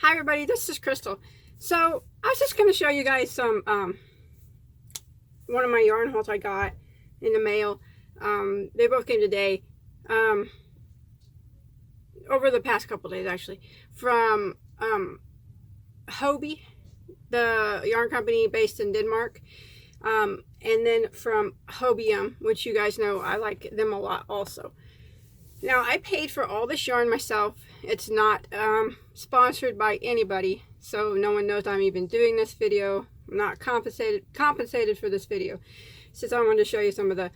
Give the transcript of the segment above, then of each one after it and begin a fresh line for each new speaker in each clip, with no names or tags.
Hi everybody, this is Crystal. So I was just going to show you guys some one of my yarn hauls I got in the mail. They both came today, over the past couple days actually, from Hobbii, the yarn company based in Denmark, and then from Hobium, which you guys know I like them a lot also. Now, I paid for all this yarn myself. It's not sponsored by anybody, so no one knows I'm even doing this video. I'm not compensated for this video. Since I wanted to show you some of the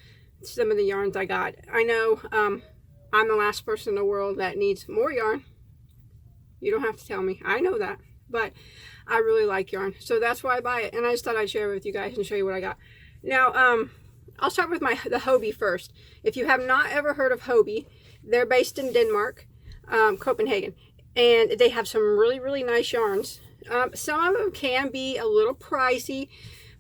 yarns I got. I know I'm the last person in the world that needs more yarn. You don't have to tell me. I know that, but I really like yarn, so that's why I buy it. And I just thought I'd share it with you guys and show you what I got. Now, I'll start with the Hobbii first. If you have not ever heard of Hobbii, they're based in Denmark, Copenhagen, and they have some really nice yarns. Some of them can be a little pricey,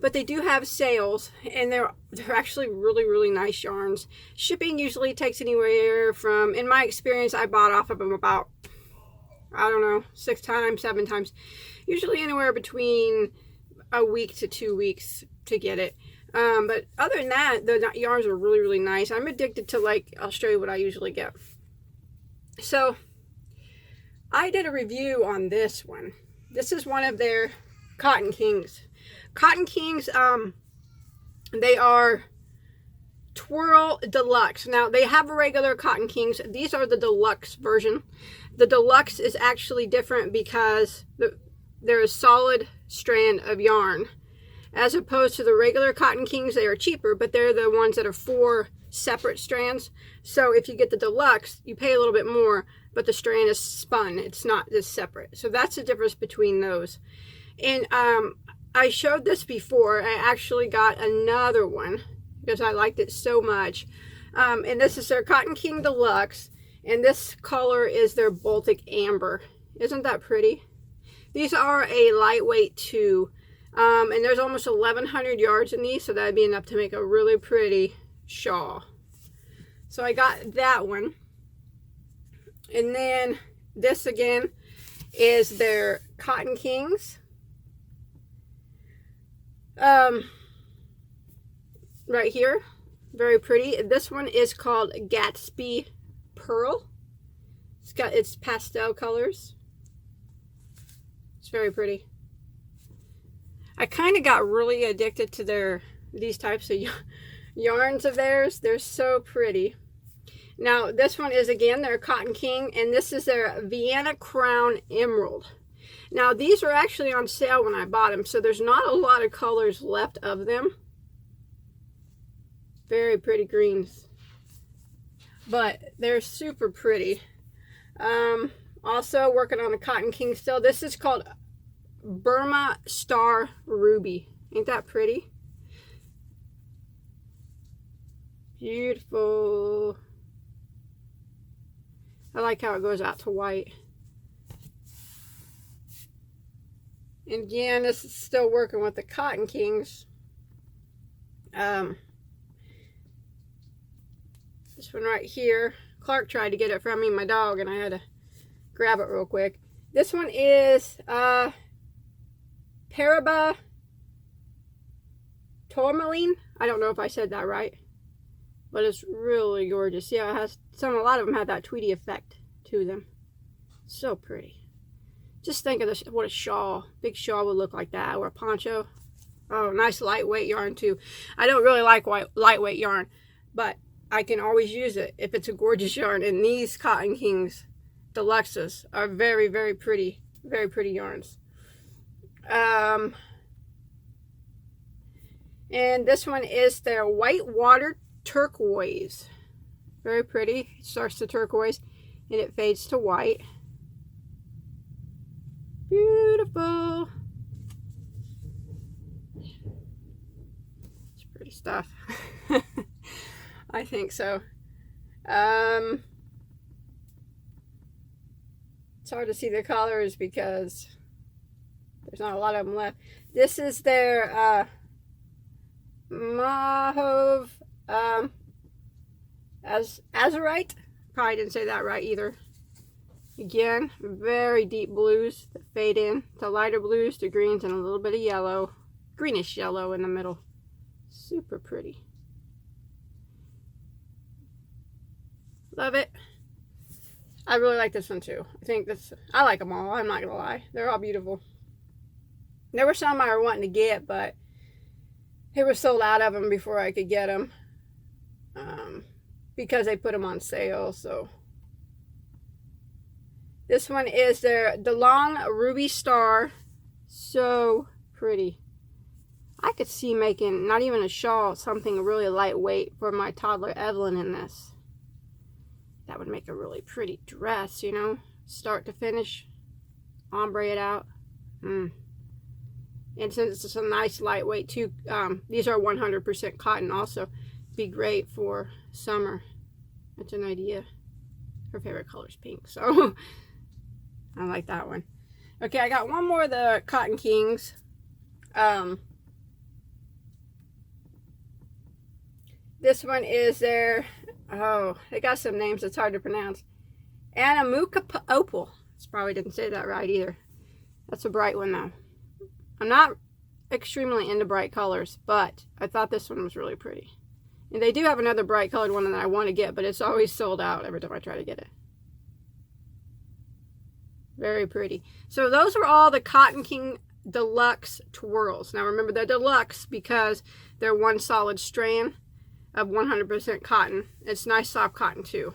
but they do have sales, and they're actually really nice yarns. Shipping usually takes anywhere from, in my experience, I bought off of them about, I don't know, 6 times, 7 times, usually anywhere between a week to 2 weeks to get it. But other than that, the yarns are really nice. I'm addicted to, like, I'll show you what I usually get. So I did a review on this one. This is one of their Cotton Kings. Cotton Kings, they are Twirl Deluxe. Now, they have a regular Cotton Kings. These are the deluxe version. The deluxe is actually different because they're a solid strand of yarn. As opposed to the regular Cotton Kings, they are cheaper, but they're the ones that are 4 separate strands. So if you get the deluxe, you pay a little bit more, but the strand is spun. It's not just separate. So that's the difference between those. And I showed this before. I actually got another one because I liked it so much. And this is their Cotton King Deluxe. And this color is their Baltic Amber. Isn't that pretty? These are a lightweight too. And there's almost 1,100 yards in these, so that'd be enough to make a really pretty shawl. So I got that one. And then this again is their Cotton Kings. Right here, very pretty. This one is called Gatsby Pearl. It's got its pastel colors. It's very pretty. I kind of got really addicted to these types of yarns of theirs. They're so pretty. Now, this one is, again, their Cotton King, and this is their Vienna Crown Emerald. Now, these are actually on sale when I bought them, so there's not a lot of colors left of them. Very pretty greens. But they're super pretty. Also working on a Cotton King still. This is called Burma Star Ruby. Ain't that pretty? Beautiful. I like how it goes out to white. And again, this is still working with the Cotton Kings. This one right here. Clark tried to get it from me, my dog, and I had to grab it real quick. This one is Periwinkle tourmaline. I don't know if I said that right, but it's really gorgeous. Yeah, it has a lot of them have that tweedy effect to them. So pretty. Just think of this, what a shawl, big shawl would look like that, or a poncho. Oh, nice lightweight yarn too. I don't really like lightweight yarn, but I can always use it if it's a gorgeous yarn. And these Cotton Kings Deluxes are very pretty yarns. And this one is their Whitewater Turquoise. Very pretty. It starts to turquoise and it fades to white. Beautiful. It's pretty stuff. I think so. It's hard to see the colors because there's not a lot of them left. This is their Mahove Azurite. Probably didn't say that right either. Again, very deep blues that fade in to lighter blues to greens and a little bit of yellow, greenish yellow in the middle. Super pretty. Love it. I really like this one too. I like them all. I'm not gonna lie. They're all beautiful. There were some I were wanting to get, but they were sold out of them before I could get them. Because they put them on sale, so. This one is their DeLong Ruby Star. So pretty. I could see making, not even a shawl, something really lightweight for my toddler Evelyn in this. That would make a really pretty dress, you know, start to finish, ombre it out. And since it's a nice lightweight too, these are 100% cotton also, be great for summer. That's an idea. Her favorite color is pink, so I like that one. Okay, I got one more of the Cotton Kings. This one is their, oh, they got some names that's hard to pronounce. Anamuka Opal. Probably didn't say that right either. That's a bright one though. I'm not extremely into bright colors, but I thought this one was really pretty. And they do have another bright colored one that I want to get, but it's always sold out every time I try to get it. Very pretty. So those are all the Cotton King Deluxe twirls. Now remember, they're deluxe because they're one solid strand of 100% cotton. It's nice soft cotton too.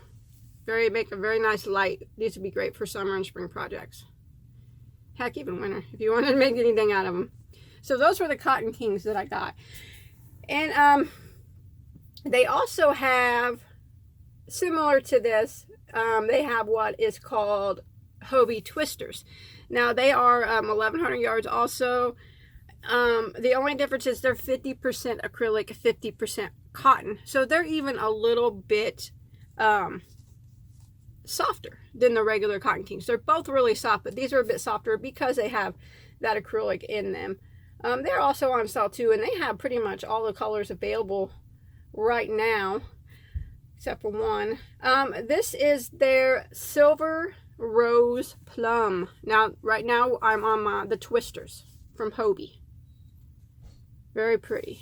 Make a very nice light. These would be great for summer and spring projects. Heck, even winter, if you wanted to make anything out of them. So those were the Cotton Kings that I got. And they also have, similar to this, they have what is called Hobbii Twisters. Now they are 1,100 yards also. The only difference is they're 50% acrylic, 50% cotton. So they're even a little bit softer than the regular Cotton Kings. They're both really soft, but these are a bit softer because they have that acrylic in them. They're also on sale too, and they have pretty much all the colors available right now, except for one. This is their Silver Rose Plum. Now, right now, I'm on the Twisters from Hobbii. Very pretty.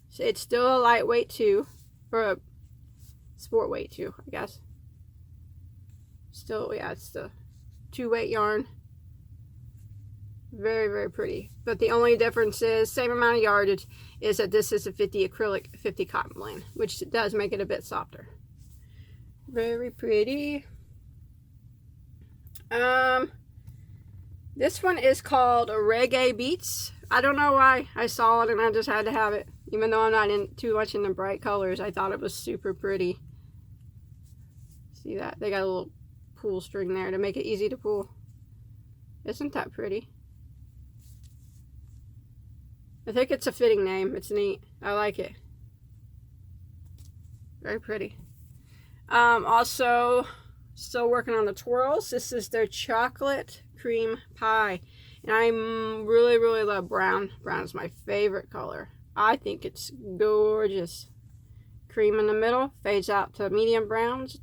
So it's still a lightweight too, or a sport weight too, I guess. Still, yeah, it's the 2-weight yarn. Very, very pretty. But the only difference is, same amount of yardage, is that this is a 50 acrylic, 50 cotton blend, which does make it a bit softer. Very pretty. This one is called Reggae Beats. I don't know why. I saw it and I just had to have it. Even though I'm not too much into bright colors, I thought it was super pretty. See that? They got a little pull string there to make it easy to pull. Isn't that pretty? I think it's a fitting name. It's neat. I like it. Very pretty. Also, still working on the twirls. This is their chocolate cream pie. And I really, really love brown. Brown is my favorite color. I think it's gorgeous. Cream in the middle, fades out to medium browns,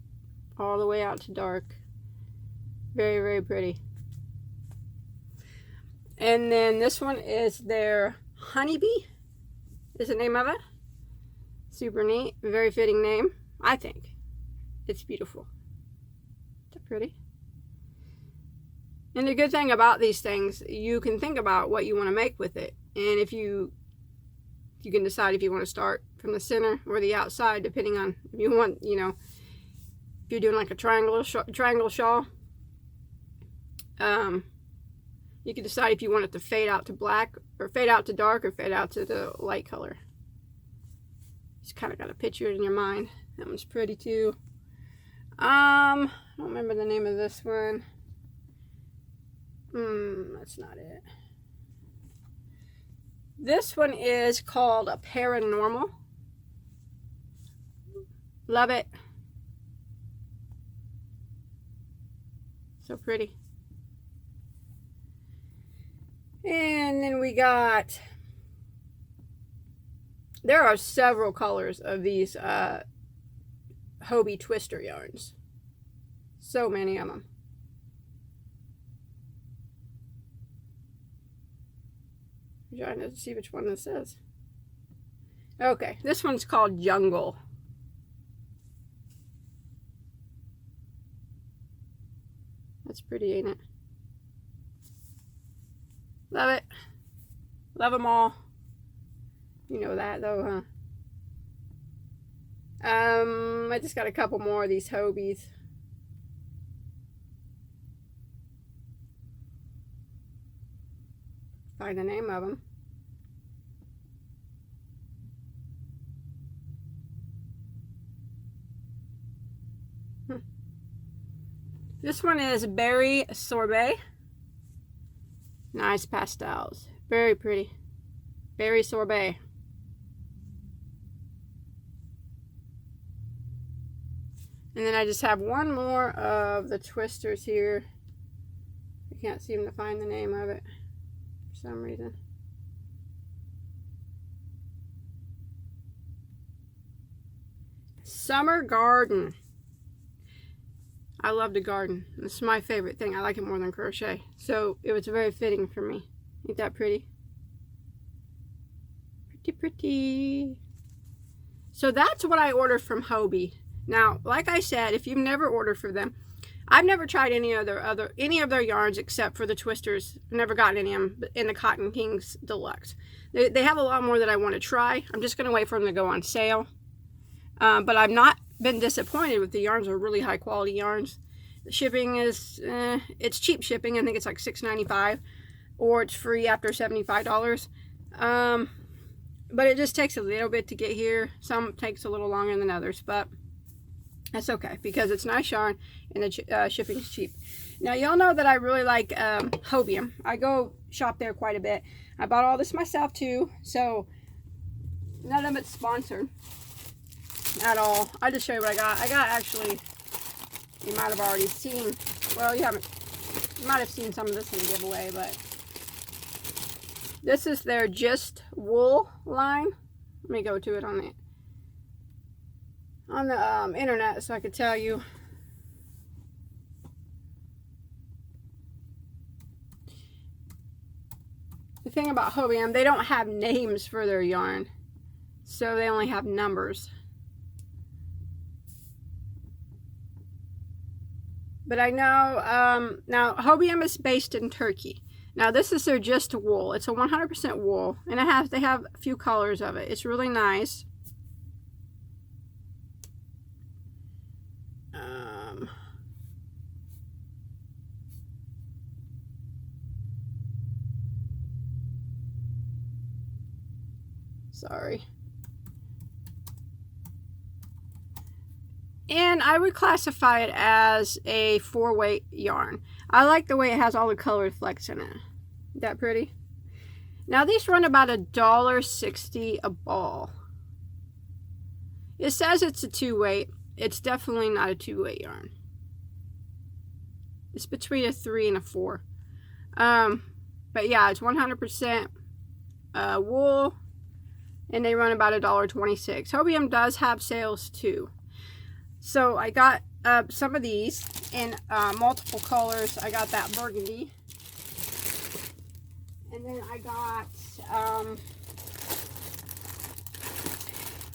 all the way out to dark. Very, very pretty. And then this one is their Honeybee, is the name of it. Super neat. Very fitting name, I think. It's beautiful. It's pretty. And the good thing about these things, you can think about what you want to make with it. And if you can decide if you want to start from the center or the outside, depending on if you want, you know, if you're doing like a triangle shawl, you can decide if you want it to fade out to black or fade out to dark or fade out to the light color. Just kind of got to picture it in your mind. That one's pretty too. I don't remember the name of this one. That's not it. This one is called a Paranormal. Love it. So pretty. And then we got, there are several colors of these Hobbii twister yarns. So many of them. I'm trying to see which one this is. Okay, this one's called Jungle. That's pretty, ain't it? Love it. Love them all. You know that though, huh? I just got a couple more of these Hobbies. Find the name of them. This one is Berry Sorbet. Nice pastels. Very pretty. Berry Sorbet. And then I just have one more of the twisters here. I can't seem to find the name of it for some reason. Summer Garden. I love to garden. This is my favorite thing. I like it more than crochet. So it was very fitting for me. Ain't that pretty? Pretty, pretty. So that's what I ordered from Hobbii. Now, like I said, if you've never ordered for them, I've never tried any of their yarns except for the twisters. I've never gotten any of them in the Cotton Kings Deluxe. They have a lot more that I want to try. I'm just going to wait for them to go on sale. But I've not been disappointed with the yarns. Are really high quality yarns. The shipping is, it's cheap shipping. I think it's like $6.95 or it's free after $75. But it just takes a little bit to get here. Some takes a little longer than others, but that's okay because it's nice yarn and the shipping is cheap. Now y'all know that I really like Hobium. I go shop there quite a bit. I bought all this myself too, so none of it's sponsored at all. I just show you what I got. I got actually, you might have already seen, well you might have seen some of this in the giveaway, but this is their Just Wool line. Let me go to it on the internet so I could tell you. The thing about Hobbii, they don't have names for their yarn, so they only have numbers. But I know, now Hobbii is based in Turkey. Now this is their Just Wool. It's a 100% wool, and they have a few colors of it. It's really nice. Sorry. And I would classify it as a 4-weight yarn. I like the way it has all the colored flecks in it. Isn't that pretty? Now these run about $1.60 a ball. It says it's a 2-weight. It's definitely not a 2-weight yarn. It's between a 3 and a 4. But yeah, it's 100% wool. And they run about $1.26. Hobbii does have sales too. So I got some of these in multiple colors. I got that burgundy. And then I got,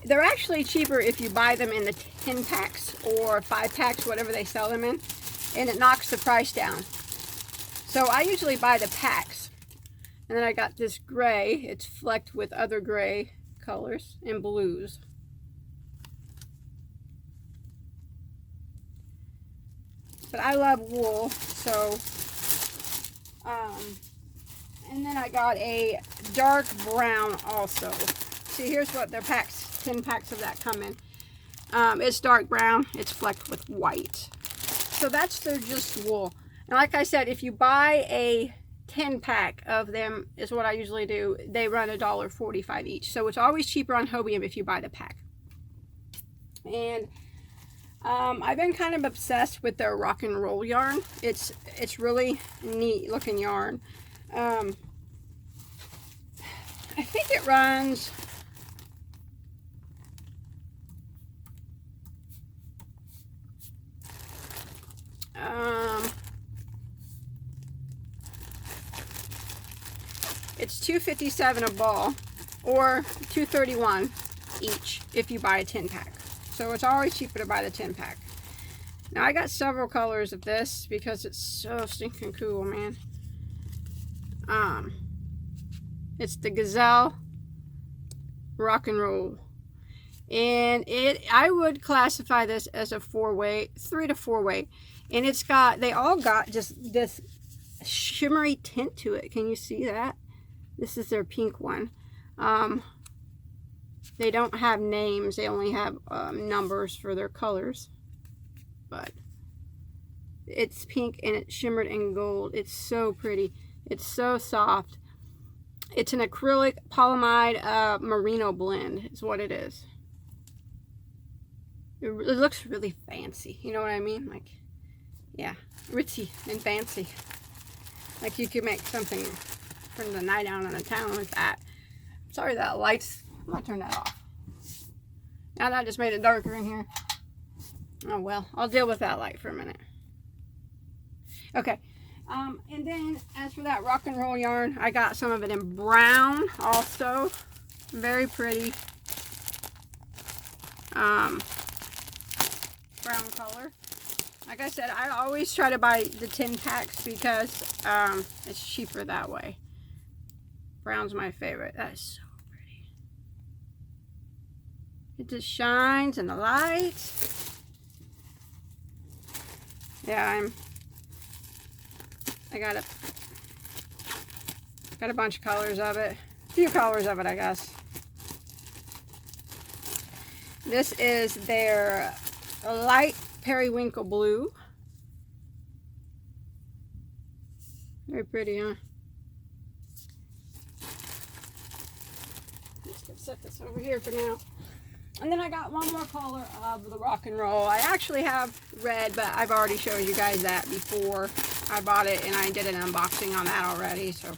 they're actually cheaper if you buy them in the 10 packs or 5 packs, whatever they sell them in. And it knocks the price down. So I usually buy the packs. And then I got this gray. It's flecked with other gray colors and blues. But I love wool, so and then I got a dark brown also. See, here's what their packs, 10 packs of that come in. It's dark brown, it's flecked with white. So that's their Just Wool. And like I said, if you buy a 10 pack of them, is what I usually do, they run $1.45 each. So it's always cheaper on Hobbii if you buy the pack. And I've been kind of obsessed with their rock and roll yarn. It's really neat looking yarn. I think it runs it's $2.57 a ball, or $2.31 each if you buy a 10-pack. So it's always cheaper to buy the 10-pack. Now I got several colors of this because it's so stinking cool, man. It's the Gazelle Rock and Roll. And I would classify this as a 4-way, 3 to 4-way. And they all got just this shimmery tint to it. Can you see that? This is their pink one. They don't have names. They only have numbers for their colors. But it's pink and it's shimmered in gold. It's so pretty. It's so soft. It's an acrylic polyamide merino blend is what it is. It looks really fancy. You know what I mean? Like, yeah, ritzy and fancy. Like you could make something from the night out on the town with that. Sorry that light's, I'm gonna turn that off. Now that I just made it darker in here. Oh well, I'll deal with that light for a minute. Okay, and then as for that rock and roll yarn, I got some of it in brown also. Very pretty. Brown color. Like I said, I always try to buy the 10 packs because it's cheaper that way. Brown's my favorite. That is so pretty. It just shines in the light. Yeah, I got a bunch of colors of it. A few colors of it, I guess. This is their light periwinkle blue. Very pretty, huh? Just gonna set this over here for now. And then I got one more color of the rock and roll. I actually have red, but I've already showed you guys that before I bought it, and I did an unboxing on that already. So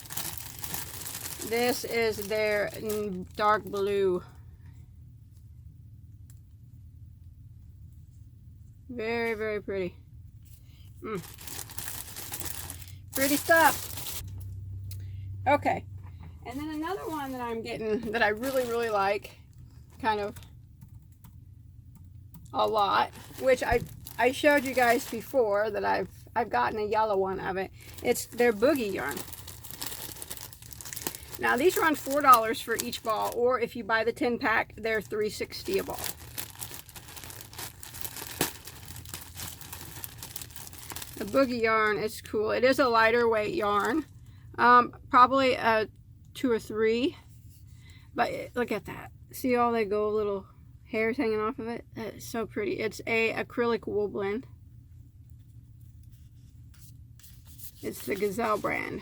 this is their dark blue. Very, very pretty. Pretty stuff. Okay. And then another one that I'm getting that I really, really like, kind of a lot, which I showed you guys before that I've gotten a yellow one of it. It's their Boogie Yarn. Now these run $4 for each ball, or if you buy the 10 pack, they're $3.60 a ball. The Boogie Yarn is cool. It is a lighter weight yarn, probably a 2 or 3, but look at that. See all the gold little hairs hanging off of it? That is so pretty. It's a acrylic wool blend. It's the Gazelle brand.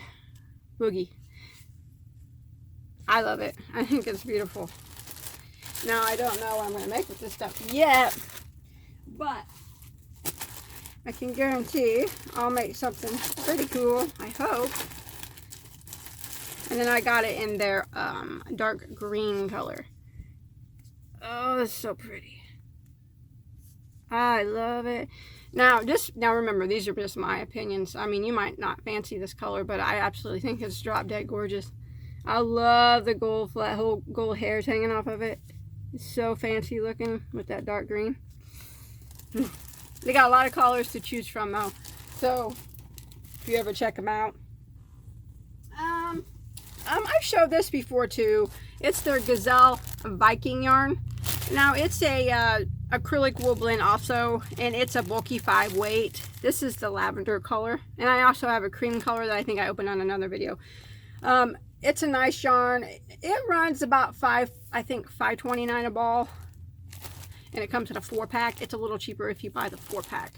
Boogie. I love it. I think it's beautiful. Now I don't know what I'm going to make with this stuff yet, but I can guarantee I'll make something pretty cool, I hope. And then I got it in their dark green color. Oh, it's so pretty. I love it. Now remember, these are just my opinions. I mean, you might not fancy this color, but I absolutely think it's drop dead gorgeous. I love the gold whole gold hairs hanging off of it. It's so fancy looking with that dark green. They got a lot of colors to choose from though, so if you ever check them out. I've showed this before too. It's their Gazelle Viking yarn. Now it's a acrylic wool blend also, and it's a bulky 5 weight. This is the lavender color, and I also have a cream color that I think I opened on another video. It's a nice yarn. It runs about $5.29 a ball. And it comes in a 4-pack. It's a little cheaper if you buy the 4-pack.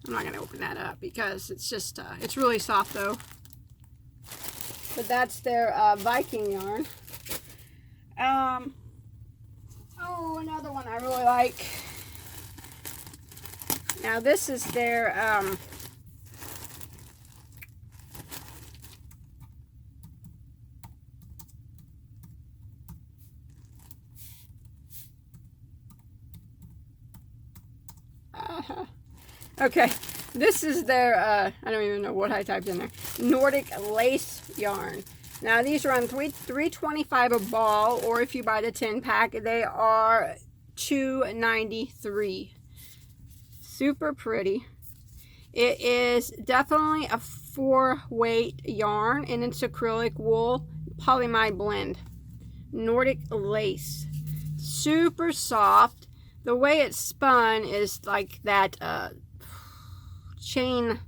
I'm not going to open that up because it's just, it's really soft though. But that's their Viking yarn. Oh, another one I really like. Now this is their, okay, this is their, I don't even know what I typed in there, Nordic lace yarn. Now these run $3.25 a ball, or if you buy the 10 pack, they are $2.93. Super pretty. It is definitely a 4-weight yarn, and it's acrylic wool polyamide blend. Nordic lace. Super soft. The way it's spun is like that chain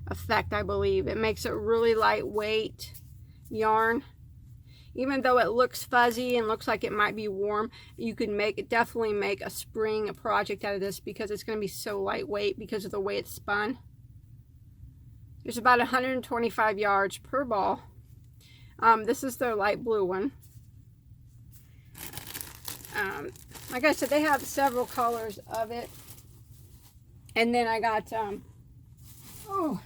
effect, I believe. It makes it really lightweight yarn. Even though it looks fuzzy and looks like it might be warm, you can definitely make a spring project out of this because it's going to be so lightweight because of the way it's spun. There's about 125 yards per ball. This is their light blue one. Like I said, they have several colors of it. And then I got, oh,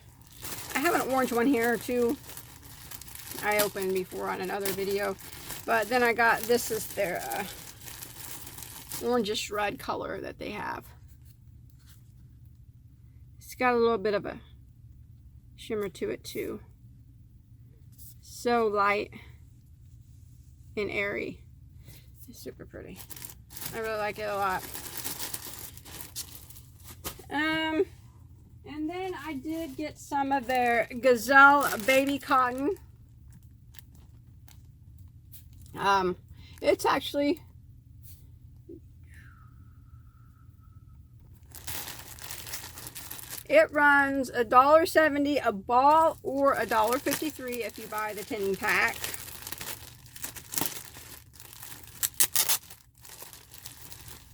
I have an orange one here too. I opened before on another video. But then I got, this is their orangish red color that they have. It's got a little bit of a shimmer to it too. So light and airy. It's super pretty. I really like it a lot. And then I did get some of their Gazelle baby cotton. It's actually it runs $1.70 a ball or $1.53 if you buy the 10 pack.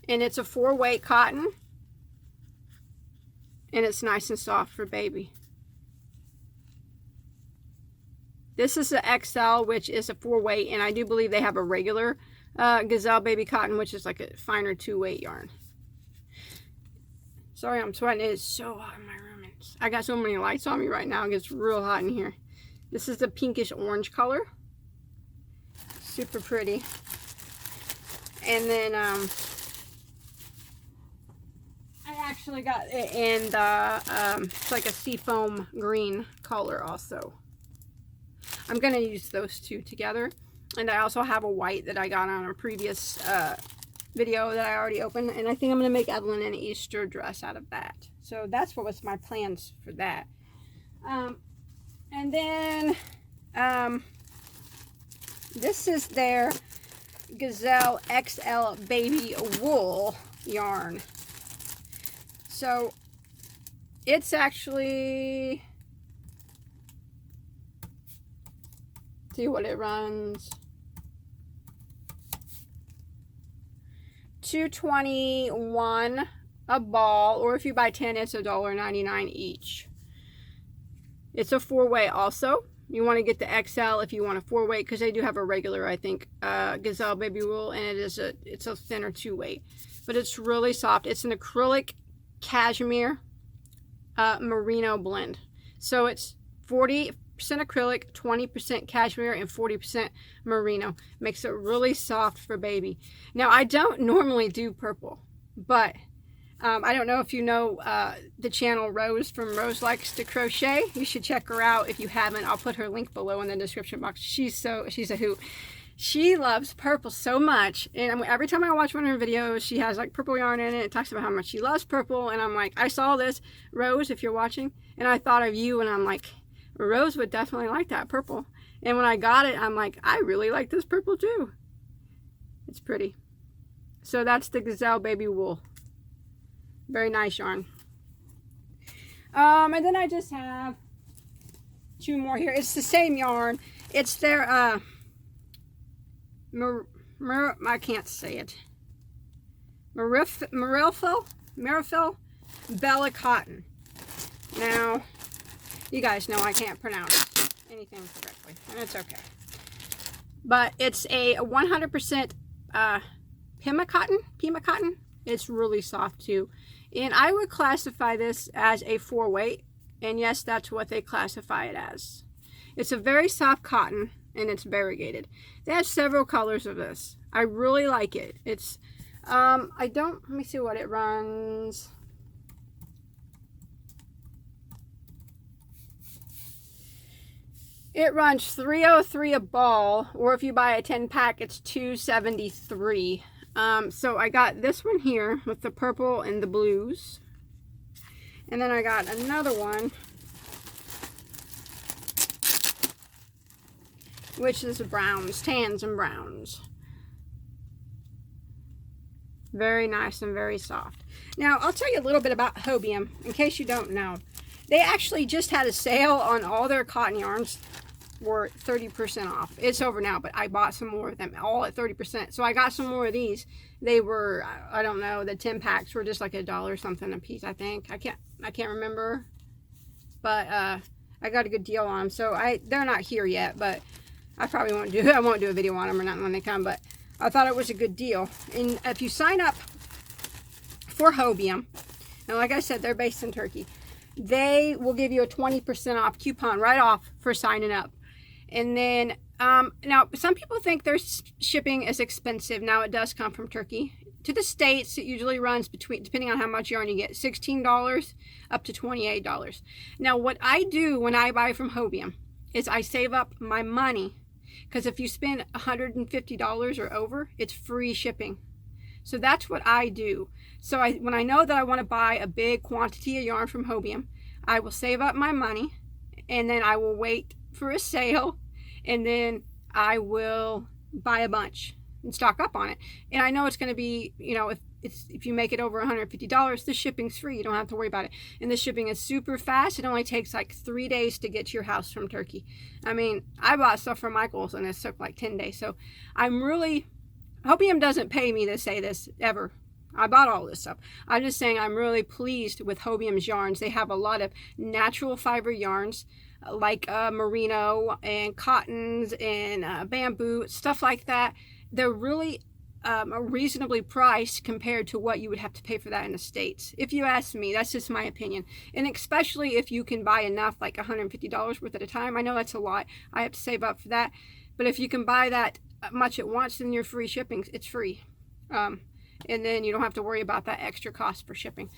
And it's a 4-weight cotton. And it's nice and soft for baby. This is the XL, which is a 4-weight, and I do believe they have a regular Gazelle baby cotton, which is like a finer 2-weight yarn. Sorry, I'm sweating. It is so hot in my room. I got so many lights on me right now. It gets real hot in here. This is the pinkish orange color. Super pretty. And then I actually got it in the it's like a seafoam green color also. I'm going to use those two together. And I also have a white that I got on a previous video that I already opened. And I think I'm going to make Evelyn an Easter dress out of that. So that's what was my plans for that. And then this is their Gazelle XL baby wool yarn. So it's actually, see what it runs, $2.21 a ball, or if you buy 10, it's $1.99 each. It's a 4-weight also. You want to get the XL if you want a 4-weight, because they do have a regular, I think, Gazelle baby wool, and it's a thinner 2-weight, but it's really soft. It's an acrylic cashmere merino blend, so it's 40% acrylic, 20% cashmere, and 40% merino. Makes it really soft for baby. Now I don't normally do purple, but I don't know if you know the channel Rose from Rose Likes to Crochet. You should check her out if you haven't. I'll put her link below in the description box. She's a hoot. She loves purple so much, and every time I watch one of her videos, she has like purple yarn in it. It talks about how much she loves purple, and I'm like, I saw this, Rose, if you're watching, and I thought of you, and I'm like, Rose would definitely like that purple. And when I got it, I'm like, I really like this purple too. It's pretty. So that's the Gazelle baby wool. Very nice yarn. And then I just have 2 more here. It's the same yarn. It's their I can't say it. Marifil Bella Cotton. Now, you guys know I can't pronounce anything correctly, and it's okay. But it's a 100% Pima cotton. It's really soft too. And I would classify this as a 4-weight. And yes, that's what they classify it as. It's a very soft cotton, and it's variegated. They have several colors of this. I really like it. It's, let me see what it runs. It runs $303 a ball, or if you buy a 10-pack, it's $273. So I got this one here with the purple and the blues. And then I got another one, which is browns, tans and browns. Very nice and very soft. Now, I'll tell you a little bit about Hobium, in case you don't know. They actually just had a sale on all their cotton yarns for 30% off. It's over now, but I bought some more of them, all at 30%. So I got some more of these. They were, I don't know, the 10 packs were just like $1 something a piece, I think. I can't remember. But I got a good deal on them. So they're not here yet, but I probably won't do a video on them or nothing when they come, but I thought it was a good deal. And if you sign up for Hobium, and like I said, they're based in Turkey, they will give you a 20% off coupon right off for signing up. And then, now some people think their shipping is expensive. Now it does come from Turkey. To the States, it usually runs between, depending on how much yarn you get, $16 up to $28. Now what I do when I buy from Hobium is I save up my money, because if you spend $150 or over, it's free shipping. So that's what I do. So when I know that I want to buy a big quantity of yarn from Hobium, I will save up my money, and then I will wait for a sale, and then I will buy a bunch and stock up on it. And I know it's going to be, you know, if you make it over $150, the shipping's free. You don't have to worry about it. And the shipping is super fast. It only takes like 3 days to get to your house from Turkey. I mean, I bought stuff from Michael's and it took like 10 days. So I'm really, Hobium doesn't pay me to say this ever. I bought all this stuff. I'm just saying I'm really pleased with Hobium's yarns. They have a lot of natural fiber yarns like merino and cottons and bamboo, stuff like that. They're really reasonably priced compared to what you would have to pay for that in the States. If you ask me, that's just my opinion. And especially if you can buy enough, like $150 worth at a time. I know that's a lot. I have to save up for that. But if you can buy that much at once, then your free shipping, it's free. And then you don't have to worry about that extra cost for shipping.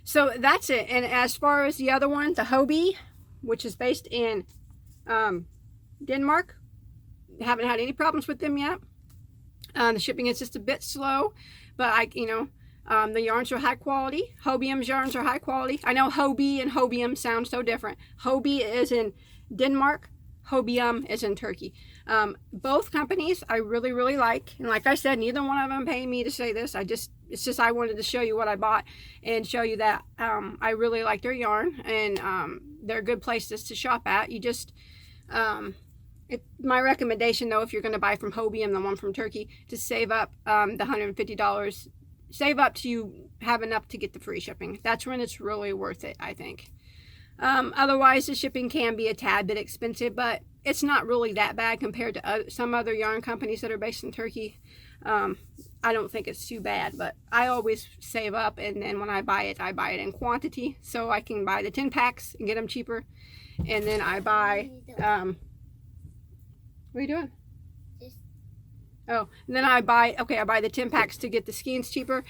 So that's it. And as far as the other one, the Hobbii, which is based in Denmark, haven't had any problems with them yet. The shipping is just a bit slow, but the yarns are high quality. Hobium's yarns are high quality. I know Hobbii and Hobium sound so different. Hobbii is in Denmark. Hobium is in Turkey. Both companies I really, really like. And like I said, neither one of them pay me to say this. It's just I wanted to show you what I bought and show you that I really like their yarn, and they're good places to shop at. You just, my recommendation though, if you're going to buy from Hobbii and the one from Turkey, to save up the $150. Save up to you have enough to get the free shipping. That's when it's really worth it, I think. Otherwise, the shipping can be a tad bit expensive, but it's not really that bad compared to some other yarn companies that are based in Turkey. I don't think it's too bad, but I always save up, and then when I buy it in quantity, so I can buy the 10 packs and get them cheaper. And then I buy, what are you doing? Oh, and then I buy the 10 packs to get the skeins cheaper,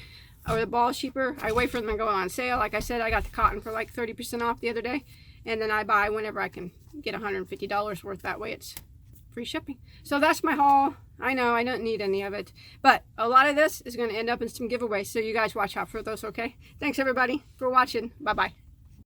or the balls cheaper. I wait for them to go on sale. Like I said, I got the cotton for like 30% off the other day. And then I buy whenever I can get $150 worth. That way it's free shipping. So that's my haul. I know I don't need any of it, but a lot of this is going to end up in some giveaways. So you guys watch out for those, okay? Thanks everybody for watching. Bye-bye.